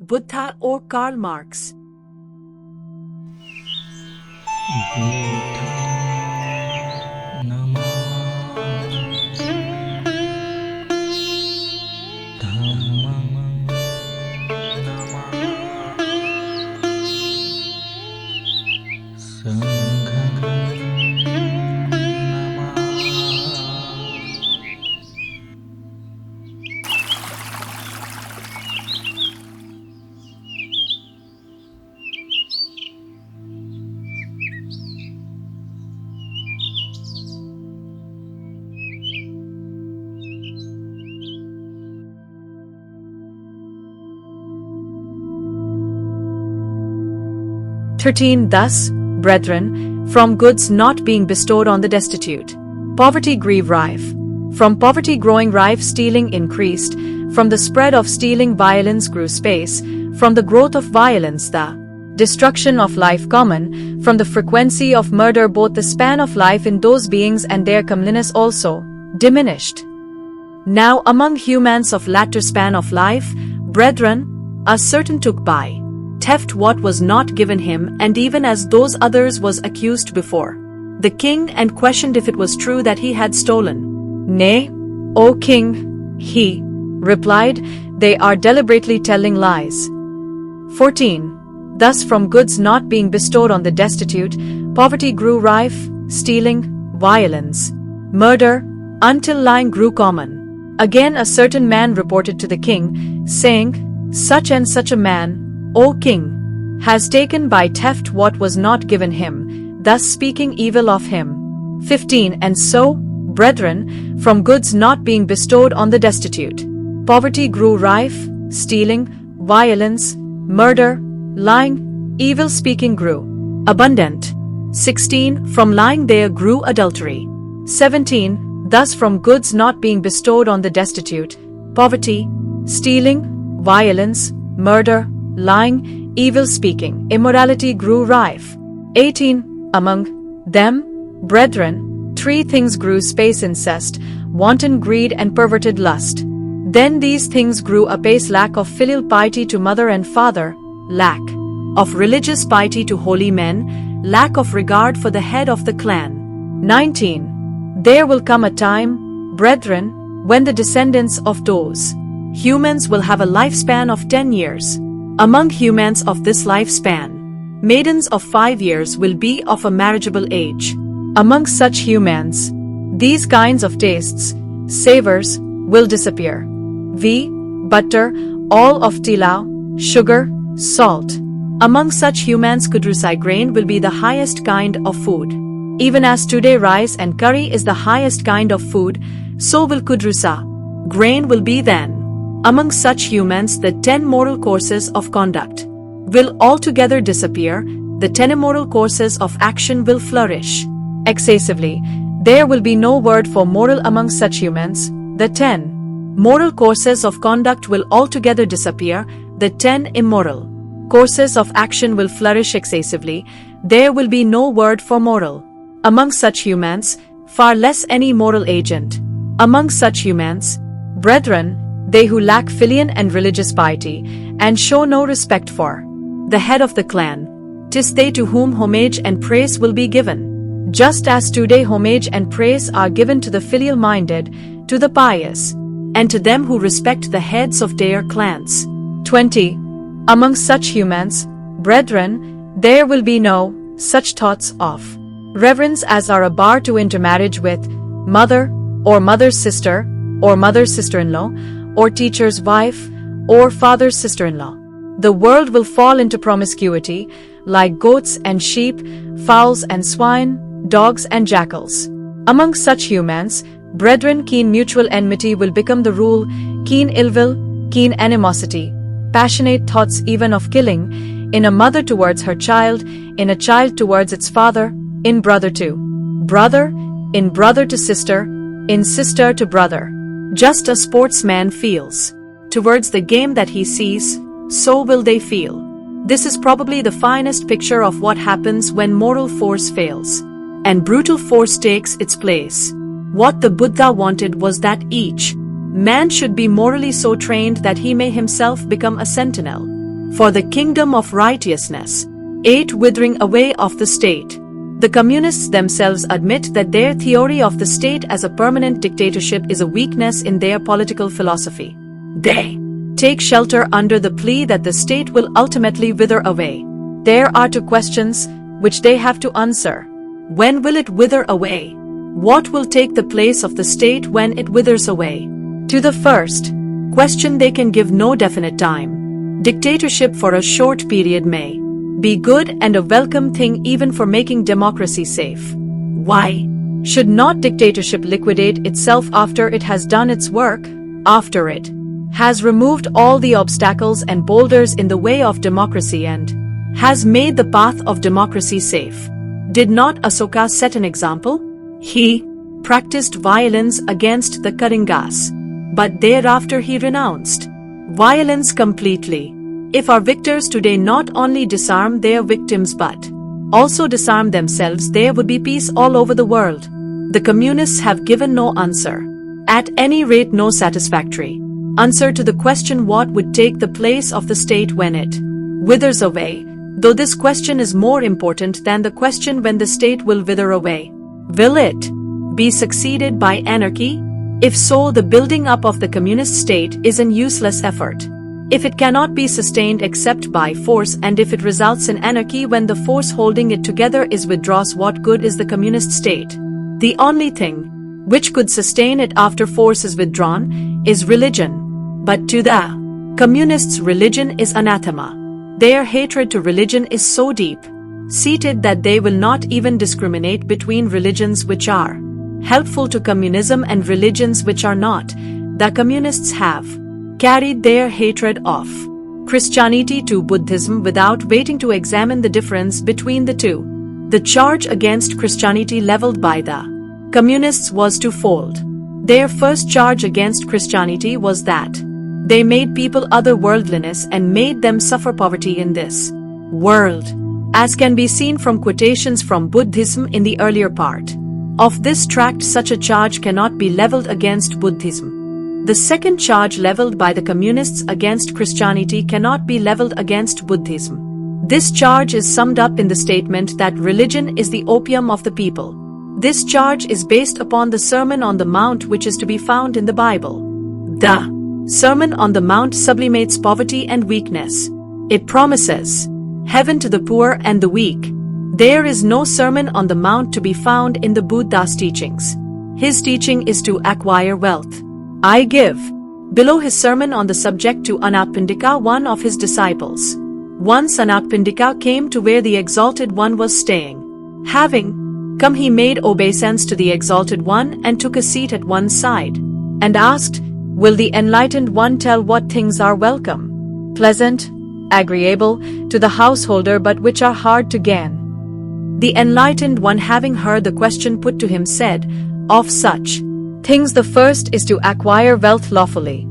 Buddha or Karl Marx? Thus, brethren, from goods not being bestowed on the destitute, poverty grieve rife. From poverty growing rife, stealing increased. From the spread of stealing, violence grew space. From the growth of violence, the destruction of life common. From the frequency of murder, both the span of life in those beings and their comeliness also diminished. Now among humans of latter span of life, brethren, a certain took by theft what was not given him, and even as those others was accused before the king, and questioned if it was true that he had stolen. Nay, O king, he replied, they are deliberately telling lies. 14. Thus from goods not being bestowed on the destitute, poverty grew rife, stealing, violence, murder, until lying grew common. Again a certain man reported to the king, saying, such and such a man, O king, has taken by theft what was not given him, thus speaking evil of him. 15. And so, brethren, from goods not being bestowed on the destitute, poverty grew rife, stealing, violence, murder, lying, evil speaking grew abundant. 16. From lying there grew adultery. 17. Thus from goods not being bestowed on the destitute, poverty, stealing, violence, murder, lying, evil speaking, immorality grew rife. 18. Among them, brethren, 3 things grew space: incest, wanton greed, and perverted lust. Then these things grew apace: lack of filial piety to mother and father, lack of religious piety to holy men, lack of regard for the head of the clan. 19. There will come a time, brethren, when the descendants of those humans will have a lifespan of 10 years. Among humans of this lifespan, maidens of 5 years will be of a marriageable age. Among such humans, these kinds of tastes, savors, will disappear. Butter, all of tilau, sugar, salt. Among such humans, kudrusai grain will be the highest kind of food. Even as today rice and curry is the highest kind of food, so will kudrusa, grain will be then. Among such humans, the 10 moral courses of conduct will altogether disappear. The 10 immoral courses of action will flourish excessively. There will be no word for moral among such humans. The 10 moral courses of conduct will altogether disappear. The 10 immoral courses of action will flourish excessively. There will be no word for moral among such humans, far less any moral agent. Among such humans, brethren, they who lack filial and religious piety, and show no respect for the head of the clan, 'tis they to whom homage and praise will be given. Just as today homage and praise are given to the filial-minded, to the pious, and to them who respect the heads of their clans. 20. Among such humans, brethren, there will be no such thoughts of reverence as are a bar to intermarriage with mother, or mother's sister, or mother's sister-in-law, or teacher's wife, or father's sister-in-law. The world will fall into promiscuity, like goats and sheep, fowls and swine, dogs and jackals. Among such humans, brethren, keen mutual enmity will become the rule, keen ill will, keen animosity, passionate thoughts even of killing, in a mother towards her child, in a child towards its father, in brother to brother, in brother to sister, in sister to brother. Just as sportsman feels towards the game that he sees, so will they feel. This is probably the finest picture of what happens when moral force fails, and brutal force takes its place. What the Buddha wanted was that each man should be morally so trained that he may himself become a sentinel For the kingdom of righteousness. 8. Withering away of the state. The communists themselves admit that their theory of the state as a permanent dictatorship is a weakness in their political philosophy. They take shelter under the plea that the state will ultimately wither away. There are 2 questions which they have to answer. When will it wither away? What will take the place of the state when it withers away? To the first question they can give no definite time. Dictatorship for a short period may be good and a welcome thing even for making democracy safe. Why should not dictatorship liquidate itself after it has done its work, after it has removed all the obstacles and boulders in the way of democracy and has made the path of democracy safe? Did not Asoka set an example? He practiced violence against the Kalingas, but thereafter he renounced violence completely. If our victors today not only disarm their victims but also disarm themselves, there would be peace all over the world. The communists have given no answer. At any rate, no satisfactory answer to the question what would take the place of the state when it withers away, though this question is more important than the question when the state will wither away. Will it be succeeded by anarchy? If so, the building up of the communist state is an useless effort. If it cannot be sustained except by force, and if it results in anarchy when the force holding it together is withdraws, what good is the communist state? The only thing which could sustain it after force is withdrawn is religion. But to the communists, religion is anathema. Their hatred to religion is so deep seated that they will not even discriminate between religions which are helpful to communism and religions which are not. The communists have carried their hatred of Christianity to Buddhism without waiting to examine the difference between the two. The charge against Christianity leveled by the communists was twofold. Their first charge against Christianity was that they made people otherworldliness and made them suffer poverty in this world, as can be seen from quotations from Buddhism in the earlier part of this tract. Such a charge cannot be leveled against Buddhism. The second charge leveled by the communists against Christianity cannot be leveled against Buddhism. This charge is summed up in the statement that religion is the opium of the people. This charge is based upon the Sermon on the Mount, which is to be found in the Bible. The Sermon on the Mount sublimates poverty and weakness. It promises heaven to the poor and the weak. There is no Sermon on the Mount to be found in the Buddha's teachings. His teaching is to acquire wealth. I give below his sermon on the subject to Anathapindika, one of his disciples. Once Anathapindika came to where the Exalted One was staying. Having come, he made obeisance to the Exalted One and took a seat at one side, and asked, "Will the Enlightened One tell what things are welcome, pleasant, agreeable to the householder, but which are hard to gain?" The Enlightened One, having heard the question put to him, said, "Of such things the first is to acquire wealth lawfully,